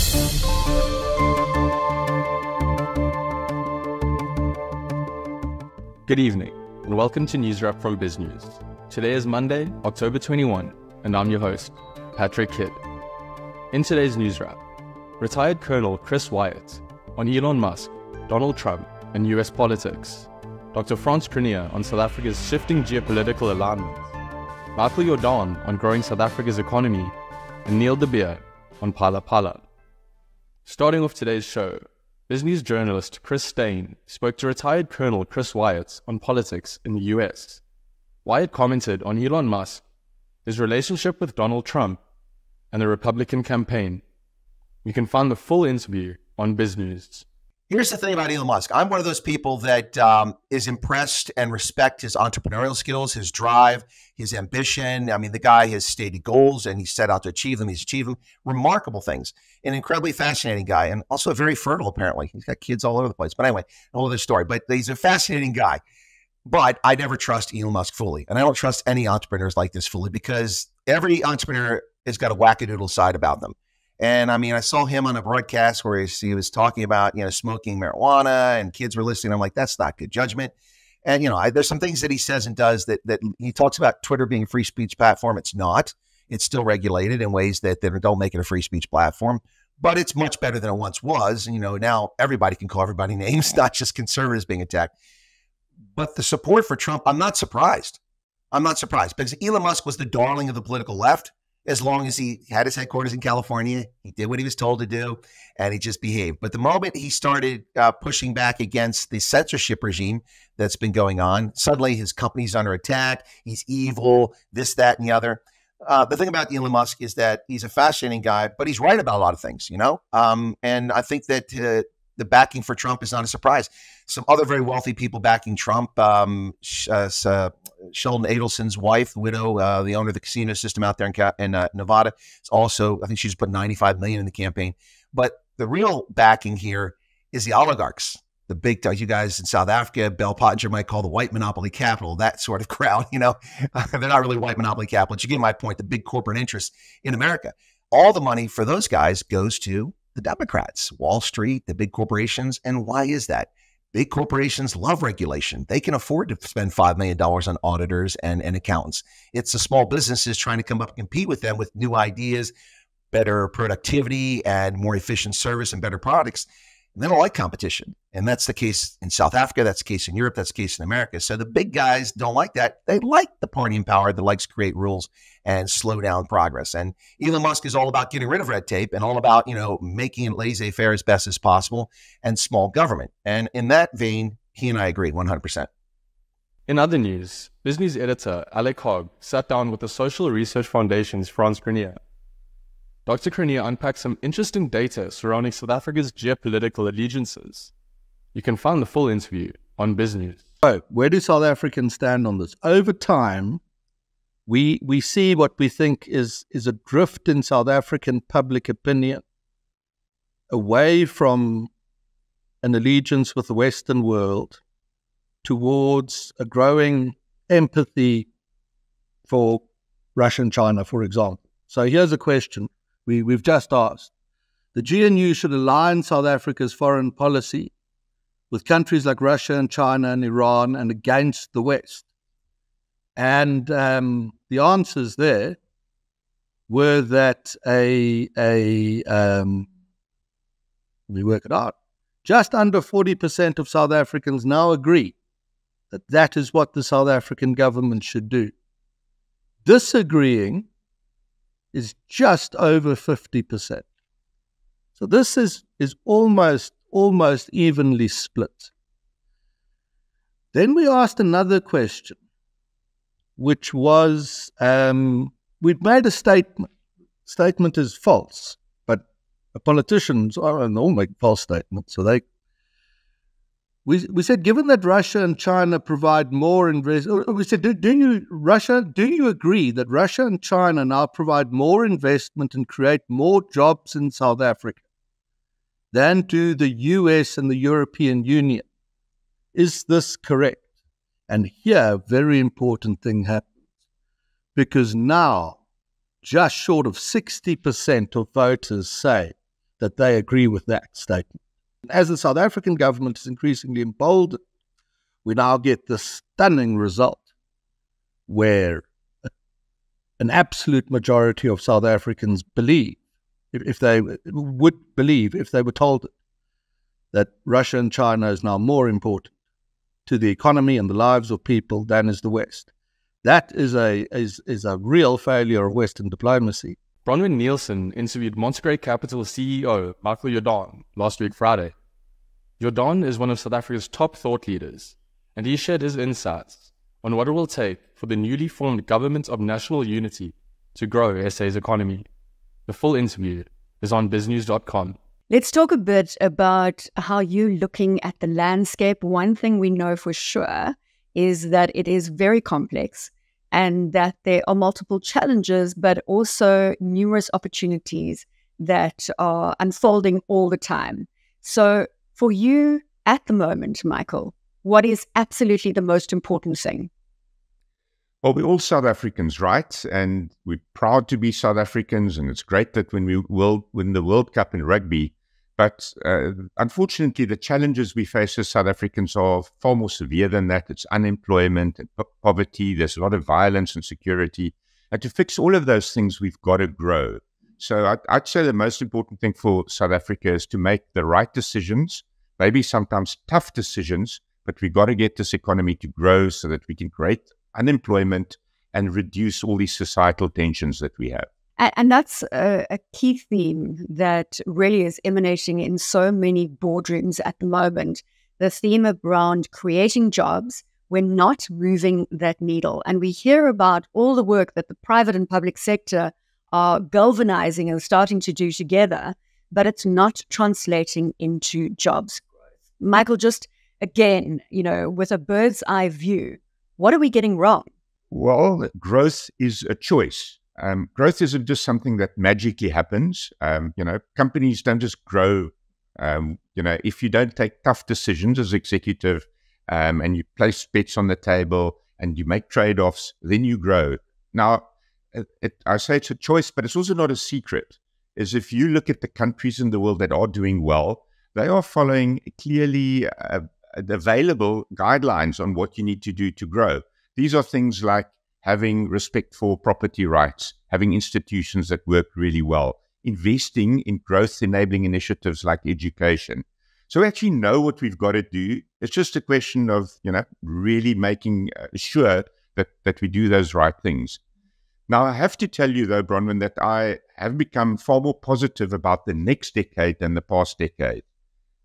Good evening, and welcome to NewsWrap from BizNews. Today is Monday, October 21, and I'm your host, Patrick Kidd. In today's NewsWrap, retired Colonel Chris Wyatt on Elon Musk, Donald Trump, and US politics. Dr. Frans Cronje on South Africa's shifting geopolitical alignments. Michael Jordaan on growing South Africa's economy, and Neil de Beer on Phala Phala. Starting off today's show, BizNews journalist Chris Stain spoke to retired Colonel Chris Wyatt on politics in the US. Wyatt commented on Elon Musk, his relationship with Donald Trump, and the Republican campaign. You can find the full interview on BizNews. Here's the thing about Elon Musk. I'm one of those people that is impressed and respect his entrepreneurial skills, his drive, his ambition. I mean, the guy has stated goals and he's set out to achieve them. He's achieved them. Remarkable things. An incredibly fascinating guy and also very fertile, apparently. He's got kids all over the place. But anyway, a whole other story. But he's a fascinating guy. But I never trust Elon Musk fully. And I don't trust any entrepreneurs like this fully because every entrepreneur has got a wackadoodle side about them. And I mean, I saw him on a broadcast where he was talking about, smoking marijuana and kids were listening. I'm like, that's not good judgment. And, there's some things that he says and does that he talks about Twitter being a free speech platform. It's not. It's still regulated in ways that don't make it a free speech platform, but it's much better than it once was. And, now everybody can call everybody names, not just conservatives being attacked. But the support for Trump, I'm not surprised. I'm not surprised because Elon Musk was the darling of the political left. As long as he had his headquarters in California, he did what he was told to do, and he just behaved. But the moment he started pushing back against the censorship regime that's been going on, suddenly his company's under attack. He's evil, this, that, and the other. The thing about Elon Musk is that he's a fascinating guy, but he's right about a lot of things, And I think that the backing for Trump is not a surprise. Some other very wealthy people backing Trump, Sheldon Adelson's wife, the widow, the owner of the casino system out there in Nevada, is also, I think she's put $95 million in the campaign. But the real backing here is the oligarchs, the big, you guys in South Africa, Bell Pottinger might call the white monopoly capital, that sort of crowd, They're not really white monopoly capital, but you get my point, the big corporate interests in America. All the money for those guys goes to the Democrats, Wall Street, the big corporations. And why is that? Big corporations love regulation. They can afford to spend $5 million on auditors and accountants. It's the small businesses trying to come up and compete with them with new ideas, better productivity and more efficient service and better products. And they don't like competition. And that's the case in South Africa. That's the case in Europe. That's the case in America. So the big guys don't like that. They like the party in power that likes to create rules and slow down progress. And Elon Musk is all about getting rid of red tape and all about, making it laissez-faire as best as possible and small government. And in that vein, he and I agree 100%. In other news, BizNews editor Alec Hogg sat down with the Social Research Foundation's Frans Cronje. Dr. Cronje unpacks some interesting data surrounding South Africa's geopolitical allegiances. You can find the full interview on BizNews. So, where do South Africans stand on this? Over time, we see what we think is a drift in South African public opinion away from an allegiance with the Western world towards a growing empathy for Russia and China, for example. So here's a question we've just asked. The GNU should align South Africa's foreign policy with countries like Russia and China and Iran and against the West. And the answers there were that let me work it out, just under 40% of South Africans now agree that that is what the South African government should do. Disagreeing is just over 50%. So this is almost evenly split. Then we asked another question, which was, we'd made a statement. Statement is false, but politicians all make false statements. So we said, given that Russia and China provide more investment, we said, do you agree that Russia and China now provide more investment and create more jobs in South Africa than do the US and the European Union? Is this correct? And here, a very important thing happens, because now just short of 60% of voters say that they agree with that statement. As the South African government is increasingly emboldened, we now get the stunning result where an absolute majority of South Africans believe, if they would believe, if they were told that Russia and China is now more important to the economy and the lives of people than is the West. That is a real failure of Western diplomacy. Bronwyn Nielsen interviewed Montegray Capital CEO Michael Jordaan last week Friday. Jordaan is one of South Africa's top thought leaders, and he shared his insights on what it will take for the newly formed Government of National Unity to grow SA's economy. The full interview is on BizNews.com. Let's talk a bit about how you're looking at the landscape. One thing we know for sure is that it is very complex and that there are multiple challenges, but also numerous opportunities that are unfolding all the time. So for you at the moment, Michael, what is absolutely the most important thing? Well, we're all South Africans, right? And we're proud to be South Africans, and it's great that when we will win the World Cup in rugby. But unfortunately, the challenges we face as South Africans are far more severe than that. It's unemployment and poverty. There's a lot of violence and security. And to fix all of those things, we've got to grow. So I'd say the most important thing for South Africa is to make the right decisions, maybe sometimes tough decisions, but we've got to get this economy to grow so that we can create unemployment and reduce all these societal tensions that we have. And that's a key theme that really is emanating in so many boardrooms at the moment. The theme around creating jobs, we're not moving that needle. And we hear about all the work that the private and public sector are galvanizing and starting to do together, but it's not translating into jobs growth. Michael, just again, with a bird's eye view, what are we getting wrong? Well, growth is a choice. Growth isn't just something that magically happens. Companies don't just grow. If you don't take tough decisions as executive and you place bets on the table and you make trade-offs, then you grow. Now, I say it's a choice, but it's also not a secret. Is if you look at the countries in the world that are doing well, they are following clearly available guidelines on what you need to do to grow. These are things like having respect for property rights, having institutions that work really well, investing in growth-enabling initiatives like education. So we actually know what we've got to do. It's just a question of, really making sure that we do those right things. Now, I have to tell you, though, Bronwyn, that I have become far more positive about the next decade than the past decade.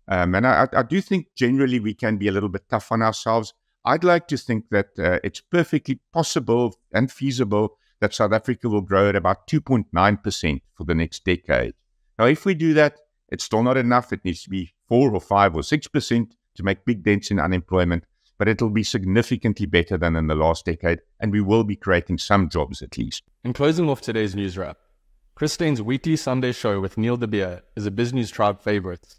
And I do think generally we can be a little bit tough on ourselves. I'd like to think that it's perfectly possible and feasible that South Africa will grow at about 2.9% for the next decade. Now, if we do that, it's still not enough. It needs to be 4 or 5 or 6% to make big dents in unemployment, but it'll be significantly better than in the last decade, and we will be creating some jobs at least. In closing off today's news wrap, Chris Stein's weekly Sunday show with Neil de Beer is a BizNews Tribe favorite.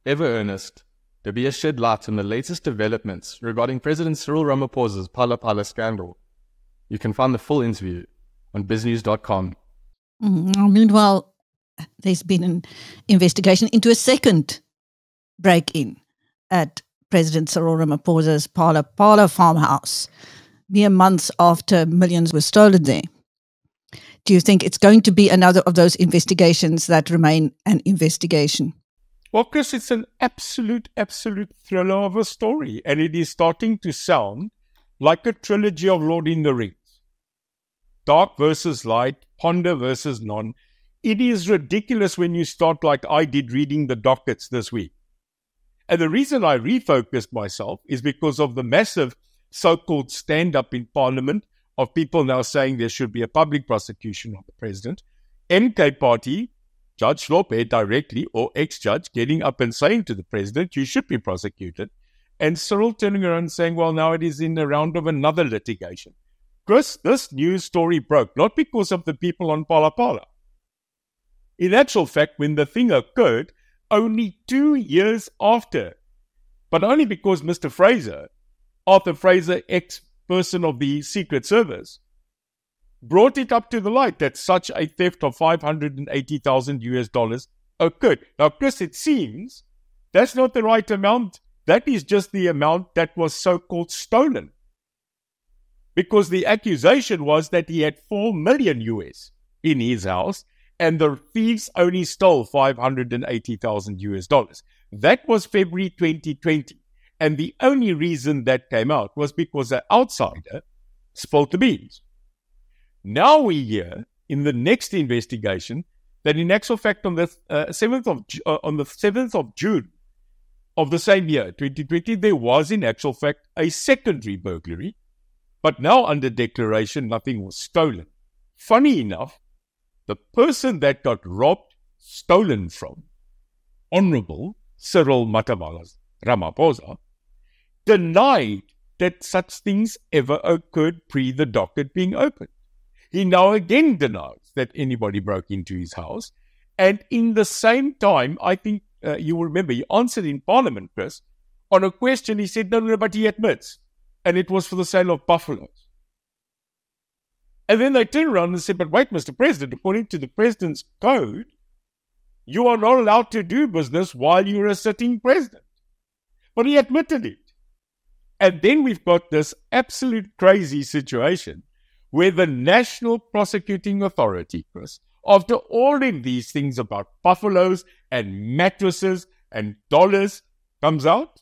Ever earnest, de Beer shed light on the latest developments regarding President Cyril Ramaphosa's Phala Phala scandal. You can find the full interview on biznews.com. Meanwhile, there's been an investigation into a second break-in at President Cyril Ramaphosa's Phala Phala farmhouse, mere months after millions were stolen there. Do you think it's going to be another of those investigations that remain an investigation? Well, Chris, it's an absolute thriller of a story, and it is starting to sound like a trilogy of Lord in the Rings. Dark versus light, ponder versus none. It is ridiculous when you start like I did reading the dockets this week. And the reason I refocused myself is because of the massive so-called stand-up in Parliament of people now saying there should be a public prosecution of the president. MK Party, Judge Lopez directly or ex-judge getting up and saying to the president, you should be prosecuted. And Cyril turning around and saying, well, now it is in the round of another litigation. Chris, this news story broke not because of the people on Phala Phala. In actual fact, when the thing occurred, only 2 years after, but only because Mr. Fraser, Arthur Fraser, ex-person of the Secret Service, brought it up to the light that such a theft of $580,000 occurred. Now, Chris, it seems that's not the right amount. That is just the amount that was so-called stolen. Because the accusation was that he had $4 million US in his house, and the thieves only stole $580,000 US. That was February 2020. And the only reason that came out was because an outsider spilled the beans. Now we hear in the next investigation that in actual fact on the 7th of June of the same year, 2020, there was in actual fact a secondary burglary, but now under declaration, nothing was stolen. Funny enough, the person that got robbed, stolen from, Honorable Cyril Ramaphosa, denied that such things ever occurred pre the docket being opened. He now again denies that anybody broke into his house. And in the same time, I think you will remember, he answered in Parliament, Chris, on a question. He said, no, but he admits. And it was for the sale of buffaloes. And then they turned around and said, but wait, Mr. President, according to the President's code, you are not allowed to do business while you're a sitting president. But he admitted it. And then we've got this absolute crazy situation where the National Prosecuting Authority, Chris, after all of these things about buffaloes and mattresses and dollars comes out,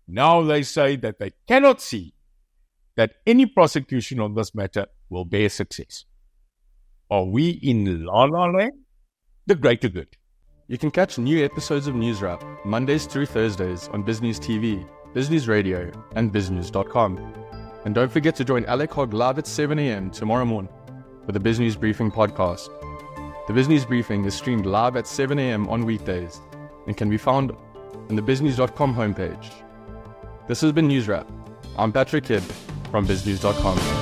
now they say that they cannot see that any prosecution on this matter will bear success. Are we in la la land? The greater good. You can catch new episodes of NewsWrap Mondays through Thursdays on BizNews TV, BizNews Radio, and BizNews.com. And don't forget to join Alec Hogg live at 7 a.m. tomorrow morning for the BizNews Briefing podcast. The BizNews Briefing is streamed live at 7 a.m. on weekdays and can be found on the BizNews.com homepage. This has been NewsWrap. I'm Patrick Kidd from BizNews.com.